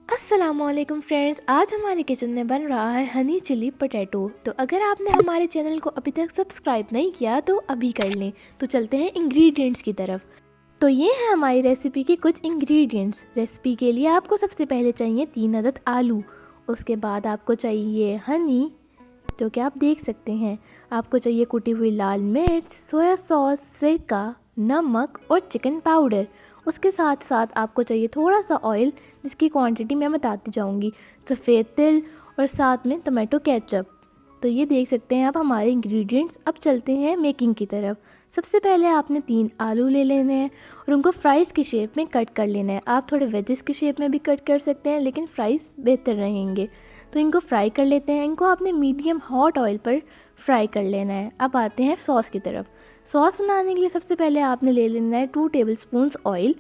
अस्सलामुअलैकुम फ्रेंड्स, आज हमारे किचन में बन रहा है हनी चिली पोटैटो। तो अगर आपने हमारे चैनल को अभी तक सब्सक्राइब नहीं किया तो अभी कर लें। तो चलते हैं इंग्रेडिएंट्स की तरफ। तो ये है हमारी रेसिपी के कुछ इंग्रेडिएंट्स। रेसिपी के लिए आपको सबसे पहले चाहिए 3 अदद आलू। उसके बाद आपको चाहिए हनी, जो कि आप देख सकते हैं। आपको चाहिए कुटी हुई लाल मिर्च, सोया सॉस, सिरका, नमक और चिकन पाउडर। उसके साथ साथ आपको चाहिए थोड़ा सा ऑयल, जिसकी क्वांटिटी मैं बताती जाऊंगी, सफ़ेद तिल और साथ में टमाटो केचप। तो ये देख सकते हैं आप हमारे इंग्रेडिएंट्स। अब चलते हैं मेकिंग की तरफ। सबसे पहले आपने 3 आलू ले लेने हैं और उनको फ्राइज़ की शेप में कट कर लेना है। आप थोड़े वेजेस की शेप में भी कट कर सकते हैं, लेकिन फ्राइज़ बेहतर रहेंगे। तो इनको फ्राई कर लेते हैं। इनको आपने मीडियम हॉट ऑयल पर फ्राई कर लेना है। अब आते हैं सॉस की तरफ। सॉस बनाने के लिए सबसे पहले आपने ले लेना है 2 टेबलस्पून ऑयल।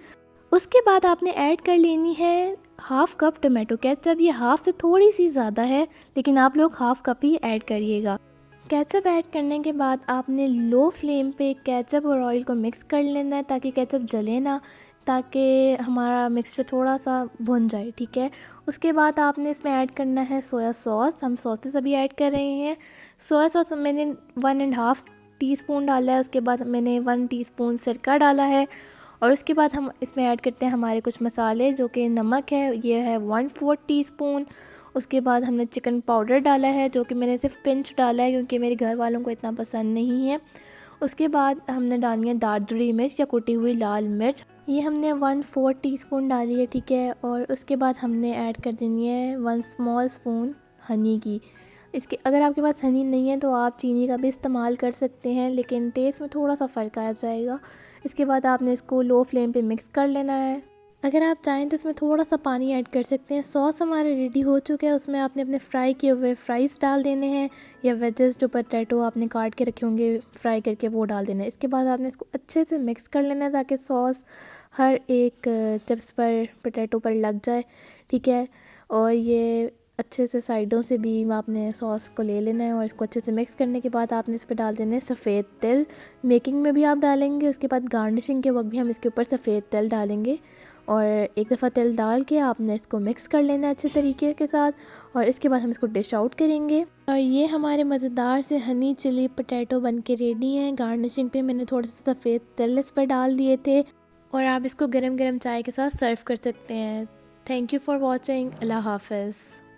उसके बाद आपने ऐड कर लेनी है हाफ़ कप टमाटो केचप। ये हाफ़ से थोड़ी सी ज़्यादा है, लेकिन आप लोग हाफ़ कप ही ऐड करिएगा। केचप ऐड करने के बाद आपने लो फ्लेम पे केचप और ऑयल को मिक्स कर लेना है, ताकि केचप जले ना, ताकि हमारा मिक्सचर थोड़ा सा भुन जाए, ठीक है। उसके बाद आपने इसमें ऐड करना है सोया सॉस। हम सॉसेस अभी ऐड कर रहे हैं। सोया सॉस मैंने 1.5 टीस्पून डाला है। उसके बाद मैंने 1 टीस्पून सिरका डाला है। और उसके बाद हम इसमें ऐड करते हैं हमारे कुछ मसाले, जो कि नमक है, ये है 1/4 टीस्पून। उसके बाद हमने चिकन पाउडर डाला है, जो कि मैंने सिर्फ पिंच डाला है, क्योंकि मेरे घर वालों को इतना पसंद नहीं है। उसके बाद हमने डालनी है दारदरी मिर्च या कुटी हुई लाल मिर्च। ये हमने 1/4 टीस्पून डाली है, ठीक है। और उसके बाद हमने ऐड कर देनी है 1 स्मॉल स्पून हनी की। इसके अगर आपके पास हनी नहीं है तो आप चीनी का भी इस्तेमाल कर सकते हैं, लेकिन टेस्ट में थोड़ा सा फ़र्क आ जाएगा। इसके बाद आपने इसको लो फ्लेम पे मिक्स कर लेना है। अगर आप चाहें तो इसमें थोड़ा सा पानी ऐड कर सकते हैं। सॉस हमारे रेडी हो चुका है। उसमें आपने अपने फ्राई किए हुए फ्राइज़ डाल देने हैं, या वेजेस जो पोटैटो आपने काट के रखे होंगे फ्राई करके, वो डाल देना है। इसके बाद आपने इसको अच्छे से मिक्स कर लेना है, ताकि सॉस हर एक चिप्स पर, पोटैटो पर लग जाए, ठीक है। और ये अच्छे से साइडों से भी आपने सॉस को ले लेना है। और इसको अच्छे से मिक्स करने के बाद आपने इस पर डाल देना है सफ़ेद तिल। मेकिंग में भी आप डालेंगे, उसके बाद गार्निशिंग के वक्त भी हम इसके ऊपर सफ़ेद तिल डालेंगे। और एक दफ़ा तिल डाल के आपने इसको मिक्स कर लेना है अच्छे तरीके के साथ। और इसके बाद हम इसको डिश आउट करेंगे। और ये हमारे मज़ेदार से हनी चिली पोटैटो बन के रेडी हैं। गार्निशिंग पे मैंने थोड़ा सा सफ़ेद तिल इस पर डाल दिए थे। और आप इसको गरम गरम चाय के साथ सर्व कर सकते हैं। Thank you for watching. Allah हाफ़िज़।